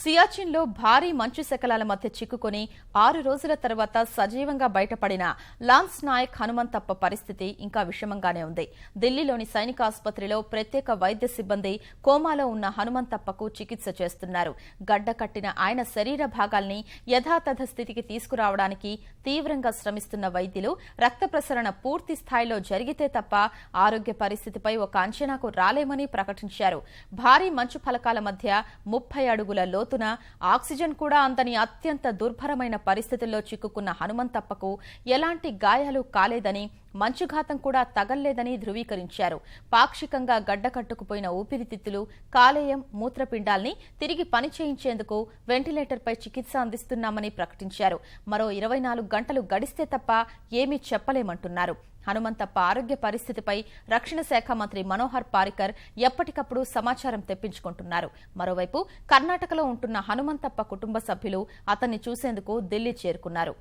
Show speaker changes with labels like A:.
A: సియాచిన్లో భారీ మంచు శకలాల మధ్య చిక్కుకొని 6 రోజుల తర్వాత సజీవంగా బయటపడిన లాన్స్ నాయక్ హనుమంతప్ప పరిస్థితి ఇంకా విషమంగానే ఉంది. ఢిల్లీలోని సైనిక ఆసుపత్రిలో ప్రత్యేక వైద్య సిబ్బంది కోమాలో ఉన్న హనుమంతప్పకు చికిత్స చేస్తున్నారు. గడ్డ కట్టిన ఆయన శరీర భాగాల్ని యథాతథ స్థితికి తీసుకురావడానికి తీవ్రంగా శ్రమిస్తున్న వైద్యులు రక్త ప్రసరణ పూర్తి స్థాయిలో జరిగితే తప్ప ఆరోగ్య పరిస్థితిపై ఒక అంచనాకు రాలేమని ప్రకటించారు. భారీ మంచు ఫలకాల మధ్య 30 అడుగుల లోతున ఆక్సిజన్ కూడా అందని అత్యంత దుర్భరమైన పరిస్థితుల్లో చిక్కుకున్న హనుమంతప్పకు ఎలాంటి గాయాలు కాలేదని, మంచుఘాతం కూడా తగల్లేదని ధృవీకరించారు. పాక్షికంగా గడ్డకట్టుకుపోయిన ఊపిరితిత్తులు, కాలేయం, మూత్రపిండాల్ని తిరిగి పనిచేయించేందుకు వెంటిలేటర్పై చికిత్స అందిస్తున్నామని ప్రకటించారు. మరో 24 గంటలు గడిస్తే తప్ప ఏమీ చెప్పలేమంటున్నారు. హనుమంతప్ప ఆరోగ్య పరిస్థితిపై రక్షణ శాఖ మంత్రి మనోహర్ పారికర్ ఎప్పటికప్పుడు సమాచారం తెప్పించుకుంటున్నారు. మరోవైపు కర్ణాటకలో ఉంటున్న హనుమంతప్ప కుటుంబ సభ్యులు అతన్ని చూసేందుకు ఢిల్లీ చేరుకున్నారు.